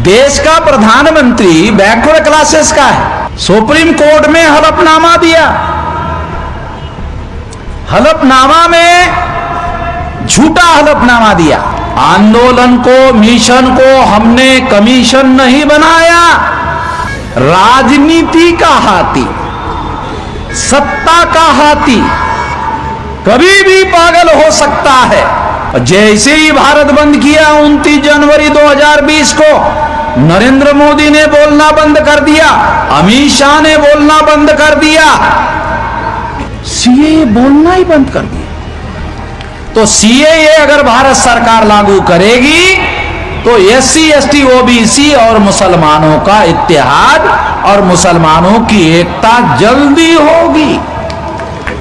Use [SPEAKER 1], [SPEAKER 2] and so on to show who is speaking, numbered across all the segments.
[SPEAKER 1] देश का प्रधानमंत्री बैकवर्ड क्लासेस का है। सुप्रीम कोर्ट में हलफनामा दिया, हलफनामा में झूठा हलफनामा दिया। आंदोलन को, मिशन को हमने कमीशन नहीं बनाया। राजनीति का हाथी, सत्ता का हाथी कभी भी पागल हो सकता है। जैसे ही भारत बंद किया 29 जनवरी 2020 को, नरेंद्र मोदी ने बोलना बंद कर दिया, अमित शाह ने बोलना बंद कर दिया, सीएए बोलना ही बंद कर दिया। तो सीएए अगर भारत सरकार लागू करेगी तो एससी, एसटी, ओबीसी और मुसलमानों का इत्तेहाद और मुसलमानों की एकता जल्दी होगी।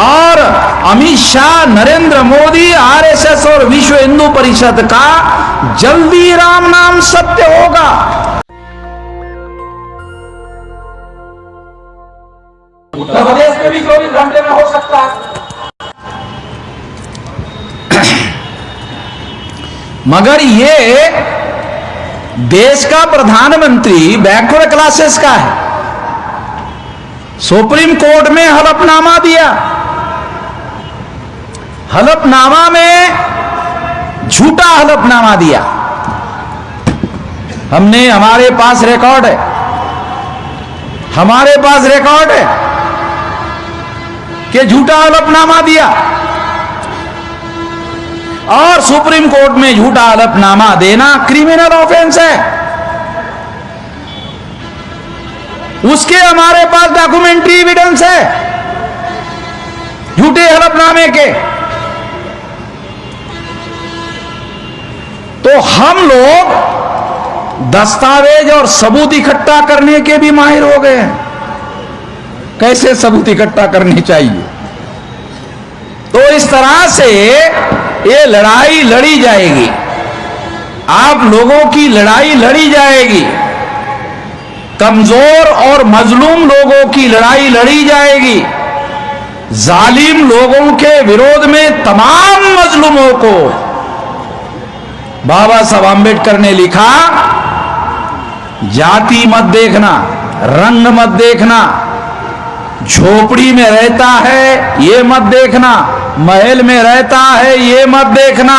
[SPEAKER 1] और अमित शाह, नरेंद्र मोदी, आरएसएस और विश्व हिंदू परिषद का जल्दी राम नाम सत्य होगा। उत्तर प्रदेश में भी 24 घंटे में हो सकता है। मगर ये देश का प्रधानमंत्री बैकवर्ड क्लासेस का है। सुप्रीम कोर्ट में हलफनामा दिया, हलफनामा में झूठा हलफनामा दिया। हमने, हमारे पास रिकॉर्ड है, हमारे पास रिकॉर्ड है कि झूठा हलफनामा दिया। और सुप्रीम कोर्ट में झूठा हलफनामा देना क्रिमिनल ऑफेंस है। उसके हमारे पास डॉक्यूमेंट्री एविडेंस है झूठे हलफनामे के। तो हम लोग दस्तावेज और सबूत इकट्ठा करने के भी माहिर हो गए हैं। कैसे सबूत इकट्ठा करने चाहिए। तो इस तरह से ये लड़ाई लड़ी जाएगी, आप लोगों की लड़ाई लड़ी जाएगी, कमजोर और मजलूम लोगों की लड़ाई लड़ी जाएगी। जालिम लोगों के विरोध में तमाम मजलूमों को बाबा साहब आंबेडकर ने लिखा, जाति मत देखना, रंग मत देखना, झोपड़ी में रहता है ये मत देखना, महल में रहता है ये मत देखना,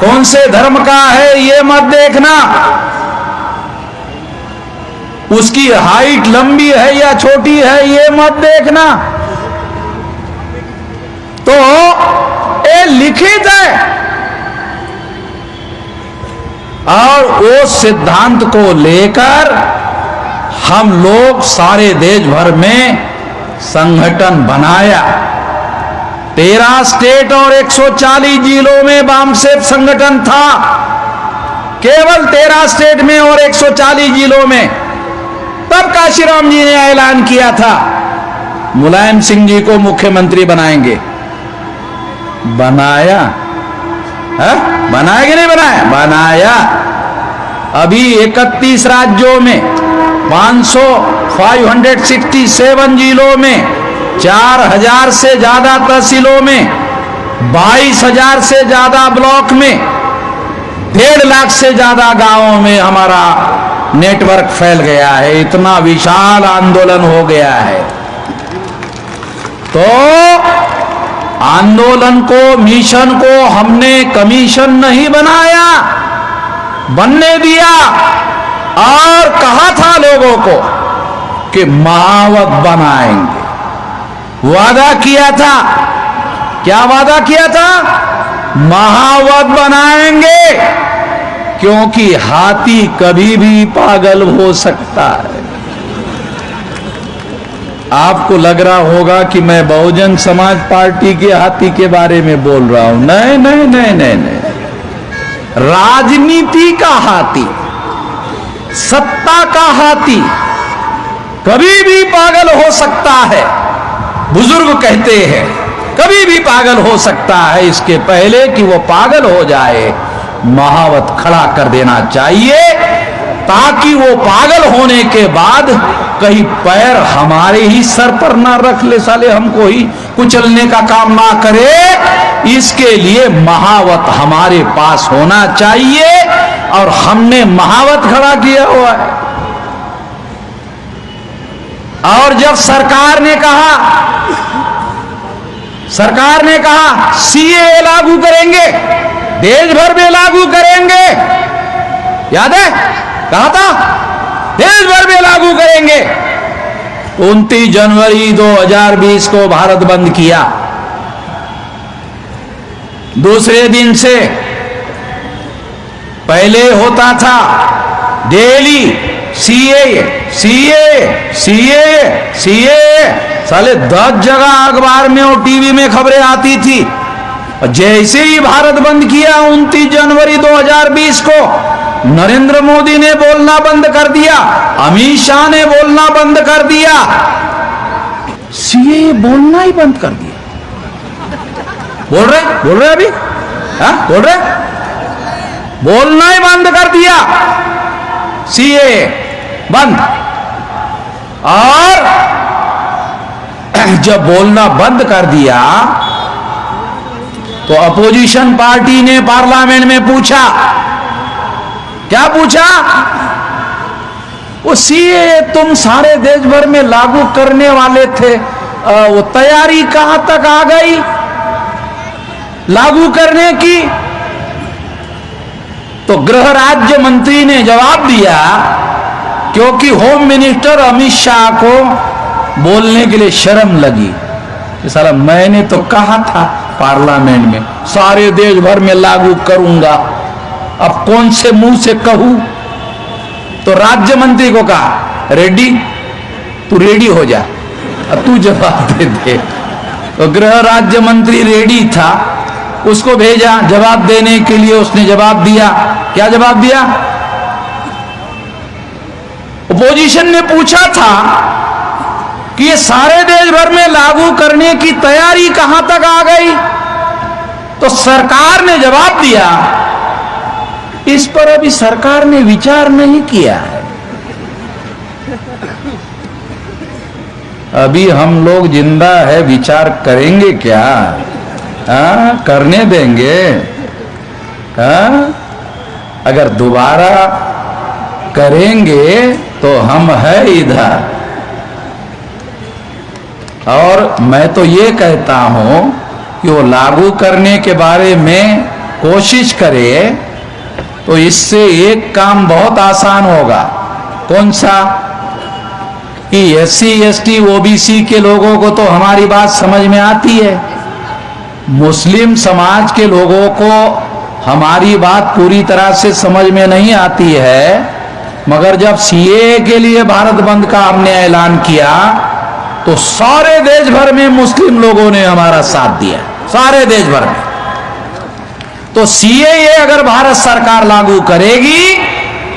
[SPEAKER 1] कौन से धर्म का है ये मत देखना, उसकी हाइट लंबी है या छोटी है ये मत देखना। तो ये लिखित है। और वो सिद्धांत को लेकर हम लोग सारे देश भर में संगठन बनाया। 13 स्टेट और 140 जिलों में वामसेप संगठन था, केवल 13 स्टेट में और 140 जिलों में। तब काशीराम जी ने ऐलान किया था मुलायम सिंह जी को मुख्यमंत्री बनाएंगे। बनाया है? बनाया कि नहीं बनाया? बनाया। अभी 31 राज्यों में 567 जिलों में 4000 से ज्यादा तहसीलों में 22,000 से ज्यादा ब्लॉक में 1.5 लाख से ज्यादा गांवों में हमारा नेटवर्क फैल गया है। इतना विशाल आंदोलन हो गया है। तो आंदोलन को, मिशन को हमने कमीशन नहीं बनाया, बनने दिया। और कहा था लोगों को कि महावत बनाएंगे, वादा किया था। क्या वादा किया था? महावत बनाएंगे, क्योंकि हाथी कभी भी पागल हो सकता है। आपको लग रहा होगा कि मैं बहुजन समाज पार्टी के हाथी के बारे में बोल रहा हूं। नहीं नहीं नहीं नहीं नहीं, राजनीति का हाथी, सत्ता का हाथी कभी भी पागल हो सकता है। बुजुर्ग कहते हैं कभी भी पागल हो सकता है। इसके पहले कि वो पागल हो जाए, महावत खड़ा कर देना चाहिए, ताकि वो पागल होने के बाद कहीं पैर हमारे ही सर पर ना रख ले, साले हमको ही कुचलने का काम ना करे। इसके लिए महावत हमारे पास होना चाहिए और हमने महावत खड़ा किया हुआ है। और जब सरकार ने कहा सीएए लागू करेंगे, देश भर में लागू करेंगे, याद है कहा था देश भर में लागू करेंगे। 29 जनवरी 2020 को भारत बंद किया। दूसरे दिन से पहले होता था daily CAA CAA CAA CAA, साले 10 जगह अखबार में और टीवी में खबरें आती थी। और जैसे ही भारत बंद किया 29 जनवरी 2020 को, नरेंद्र मोदी ने बोलना बंद कर दिया, अमित शाह ने बोलना बंद कर दिया, सीएए बोलना ही बंद कर दिया। बोल रहे अभी बोल रहे, बोलना ही बंद कर दिया, सीएए बंद। और जब बोलना बंद कर दिया तो अपोजिशन पार्टी ने पार्लियामेंट में पूछा, क्या पूछा? वो सीएए तुम सारे देश भर में लागू करने वाले थे, वो तैयारी कहां तक आ गई लागू करने की? तो गृह राज्य मंत्री ने जवाब दिया, क्योंकि होम मिनिस्टर अमित शाह को बोलने के लिए शर्म लगी कि साला मैंने तो कहा था पार्लियामेंट में सारे देश भर में लागू करूंगा, अब कौन से मुंह से कहूं? तो राज्य मंत्री को कहा रेडी, तू रेडी हो जा, अब तू जवाब दे। तो गृह राज्य मंत्री रेडी था, उसको भेजा जवाब देने के लिए। उसने जवाब दिया, क्या जवाब दिया? ओपोजिशन ने पूछा था कि ये सारे देश भर में लागू करने की तैयारी कहां तक आ गई? तो सरकार ने जवाब दिया, इस पर अभी सरकार ने विचार नहीं किया है, अभी हम लोग जिंदा है, विचार करेंगे क्या? करने देंगे? अगर दोबारा करेंगे तो हम है इधर। और मैं तो ये कहता हूं कि वो लागू करने के बारे में कोशिश करे तो इससे एक काम बहुत आसान होगा। कौन सा? कि एससी एसटी ओबीसी के लोगों को तो हमारी बात समझ में आती है, मुस्लिम समाज के लोगों को हमारी बात पूरी तरह से समझ में नहीं आती है। मगर जब सीएए के लिए भारत बंद का हमने ऐलान किया तो सारे देश भर में मुस्लिम लोगों ने हमारा साथ दिया, सारे देश भर में। तो सीएए अगर भारत सरकार लागू करेगी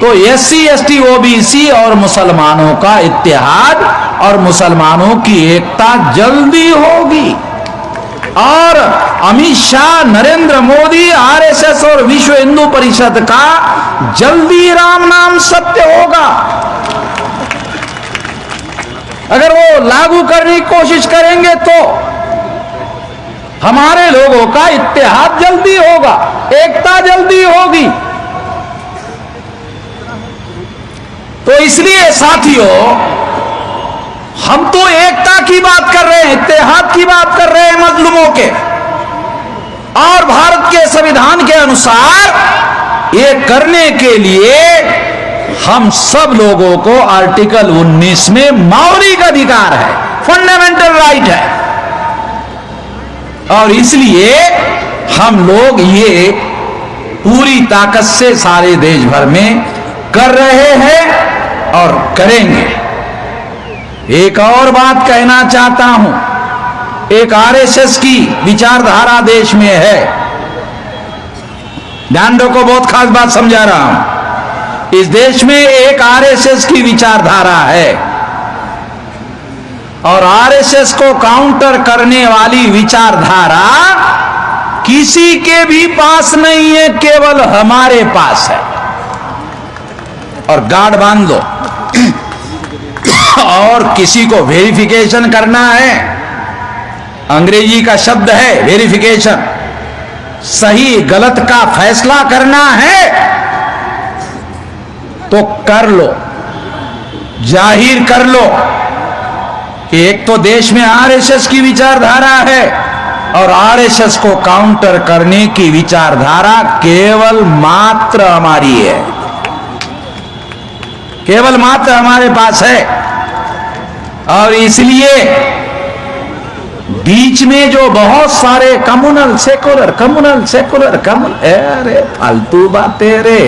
[SPEAKER 1] तो एससी एसटी ओबीसी और मुसलमानों का इत्तेहाद और मुसलमानों की एकता जल्दी होगी। और अमित शाह, नरेंद्र मोदी, आरएसएस और विश्व हिंदू परिषद का जल्दी राम नाम सत्य होगा। अगर वो लागू करने की कोशिश करेंगे तो हमारे लोगों का इत्तेहाद जल्दी होगा, एकता जल्दी होगी। तो इसलिए साथियों, हम तो एकता की बात कर रहे हैं, इत्तेहाद की बात कर रहे हैं मजलूमों के। और भारत के संविधान के अनुसार ये करने के लिए हम सब लोगों को आर्टिकल 19 में मौलिक अधिकार है, फंडामेंटल राइट है। और इसलिए हम लोग ये पूरी ताकत से सारे देश भर में कर रहे हैं और करेंगे। एक और बात कहना चाहता हूं, एक आरएसएस की विचारधारा देश में है, ध्यान रखो, बहुत खास बात समझा रहा हूं। इस देश में एक आरएसएस की विचारधारा है और आरएसएस को काउंटर करने वाली विचारधारा किसी के भी पास नहीं है, केवल हमारे पास है। और गार्ड बांध दो और किसी को वेरिफिकेशन करना है, अंग्रेजी का शब्द है वेरिफिकेशन, सही गलत का फैसला करना है तो कर लो, जाहिर कर लो कि एक तो देश में आरएसएस की विचारधारा है और आरएसएस को काउंटर करने की विचारधारा केवल मात्र हमारी है, केवल मात्र हमारे पास है। और इसलिए बीच में जो बहुत सारे कम्युनल सेकुलर अरे फालतू बातें रे,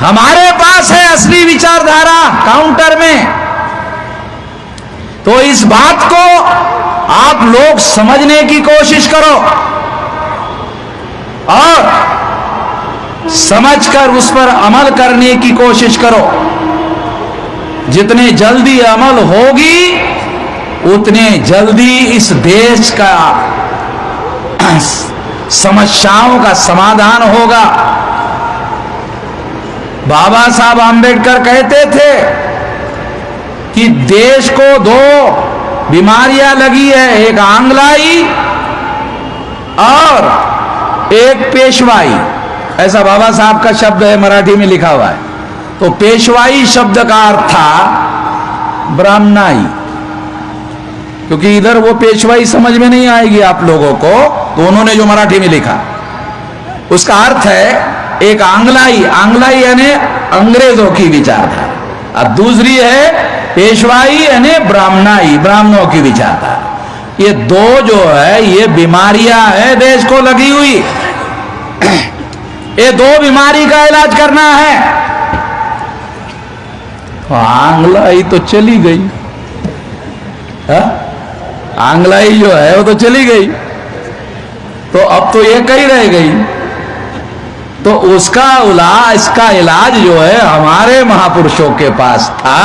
[SPEAKER 1] हमारे पास है असली विचारधारा काउंटर में। तो इस बात को आप लोग समझने की कोशिश करो और समझकर उस पर अमल करने की कोशिश करो। जितने जल्दी अमल होगी उतने जल्दी इस देश का समस्याओं का समाधान होगा। बाबा साहब आम्बेडकर कहते थे कि देश को दो बीमारियां लगी है, एक आंगलाई और एक पेशवाई। ऐसा बाबा साहब का शब्द है, मराठी में लिखा हुआ है। तो पेशवाई शब्द का अर्थ था ब्राह्मणाई, क्योंकि इधर वो पेशवाई समझ में नहीं आएगी आप लोगों को, तो उन्होंने जो मराठी में लिखा उसका अर्थ है एक आंगलाई, आंगलाई यानी अंग्रेजों की विचारधारा, और दूसरी है पेशवाई यानी ब्राह्मणाई, ब्राह्मणों की विचारधारा। ये दो जो है ये बीमारियां हैं देश को लगी हुई। ये दो बीमारी का इलाज करना है। तो आंगलाई तो चली गई, आंगलाई जो है वो तो चली गई, तो अब तो ये कहीं रह गई। तो इसका इलाज जो है हमारे महापुरुषों के पास था,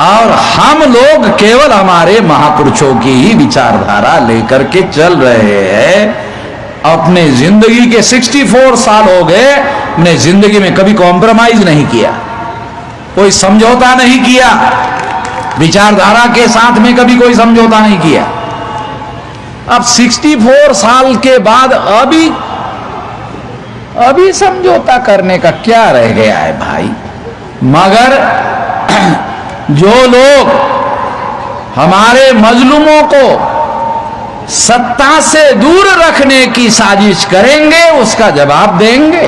[SPEAKER 1] और हम लोग केवल हमारे महापुरुषों की ही विचारधारा लेकर के चल रहे हैं। अपने जिंदगी के 64 साल हो गए, अपने जिंदगी में कभी कॉम्प्रोमाइज नहीं किया, कोई समझौता नहीं किया, विचारधारा के साथ में कभी कोई समझौता नहीं किया। अब 64 साल के बाद अभी समझौता करने का क्या रह गया है भाई। मगर जो लोग हमारे मजलूमों को सत्ता से दूर रखने की साजिश करेंगे उसका जवाब देंगे।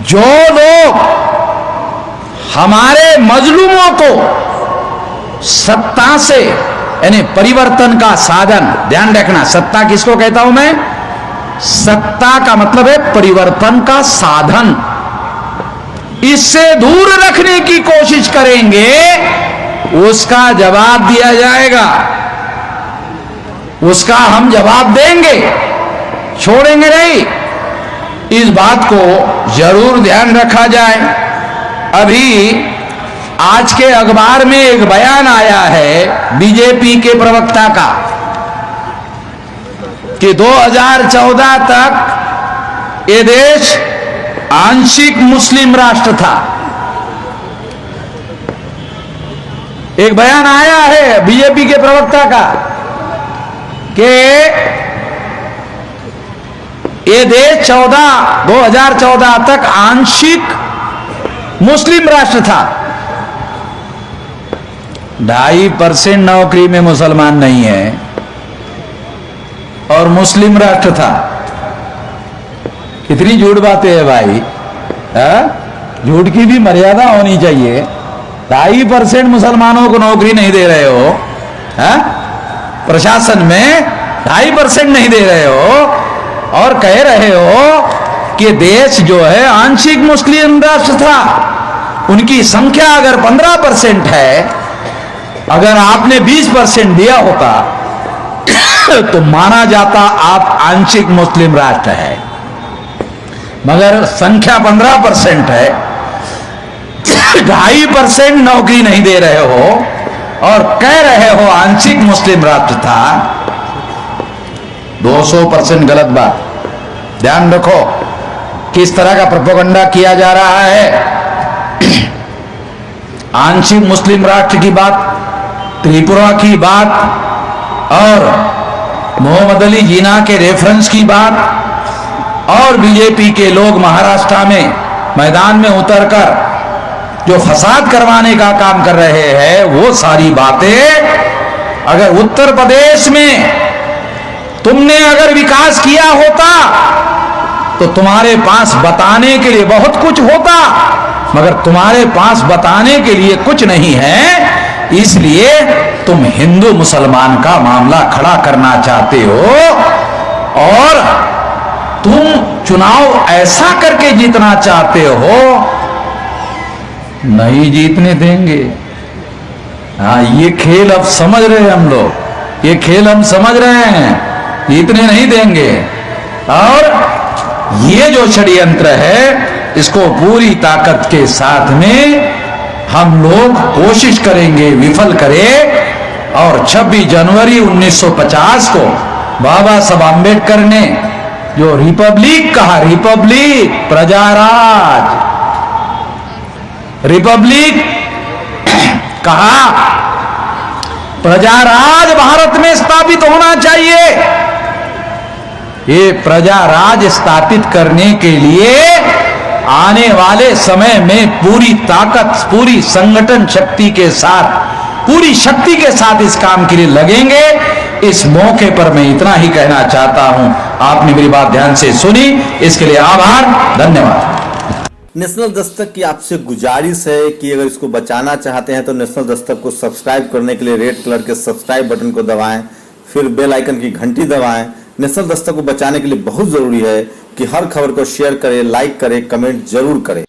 [SPEAKER 1] जो लोग हमारे मजलूमों को सत्ता से यानी परिवर्तन का साधन, ध्यान रखना सत्ता किसको कहता हूं मैं, सत्ता का मतलब है परिवर्तन का साधन, इससे दूर रखने की कोशिश करेंगे उसका जवाब दिया जाएगा, उसका हम जवाब देंगे, छोड़ेंगे नहीं। इस बात को जरूर ध्यान रखा जाए। अभी आज के अखबार में एक बयान आया है बीजेपी के प्रवक्ता का कि 2014 तक ये देश आंशिक मुस्लिम राष्ट्र था। एक बयान आया है बीजेपी के प्रवक्ता का कि ये देश 2014 तक आंशिक मुस्लिम राष्ट्र था। 2.5% नौकरी में मुसलमान नहीं है और मुस्लिम राष्ट्र था। कितनी झूठ बातें है भाई, झूठ की भी मर्यादा होनी चाहिए। 2.5% मुसलमानों को नौकरी नहीं दे रहे हो, प्रशासन में 2.5% नहीं दे रहे हो और कह रहे हो कि देश जो है आंशिक मुस्लिम राष्ट्र था। उनकी संख्या अगर 15% है, अगर आपने 20% दिया होता तो माना जाता आप आंशिक मुस्लिम राष्ट्र है, मगर संख्या 15% है, 2.5% नौकरी नहीं दे रहे हो और कह रहे हो आंशिक मुस्लिम राष्ट्र था। 200% गलत बात। ध्यान रखो किस तरह का प्रोपेगेंडा किया जा रहा है। आंशिक मुस्लिम राष्ट्र की बात, त्रिपुरा की बात और मोहम्मद अली जिन्ना के रेफरेंस की बात और बीजेपी के लोग महाराष्ट्र में मैदान में उतरकर जो फसाद करवाने का काम कर रहे हैं, वो सारी बातें अगर उत्तर प्रदेश में तुमने अगर विकास किया होता तो तुम्हारे पास बताने के लिए बहुत कुछ होता, मगर तुम्हारे पास बताने के लिए कुछ नहीं है। इसलिए तुम हिंदू मुसलमान का मामला खड़ा करना चाहते हो और तुम चुनाव ऐसा करके जीतना चाहते हो, नहीं जीतने देंगे। हाँ, ये खेल अब समझ रहे हैं हम लोग, ये खेल हम समझ रहे हैं, जीतने नहीं देंगे। और ये जो षड्यंत्र है, इसको पूरी ताकत के साथ में हम लोग कोशिश करेंगे विफल करें। और 26 जनवरी 1950 को बाबा साहब आम्बेडकर ने जो रिपब्लिक कहा, रिपब्लिक प्रजाराज, रिपब्लिक कहा, प्रजाराज भारत में स्थापित होना चाहिए। ये प्रजाराज स्थापित करने के लिए आने वाले समय में पूरी ताकत, पूरी संगठन शक्ति के साथ, पूरी शक्ति के साथ इस काम के लिए लगेंगे। इस मौके पर मैं इतना ही कहना चाहता हूं। आपने मेरी बात ध्यान से सुनी, इसके लिए आभार, धन्यवाद।
[SPEAKER 2] नेशनल दस्तक की आपसे गुजारिश है कि अगर इसको बचाना चाहते हैं तो नेशनल दस्तक को सब्सक्राइब करने के लिए रेड कलर के सब्सक्राइब बटन को दबाएं, फिर बेल आइकन की घंटी दबाएं। नेशनल दस्तक को बचाने के लिए बहुत जरूरी है कि हर खबर को शेयर करें, लाइक करें, कमेंट जरूर करें।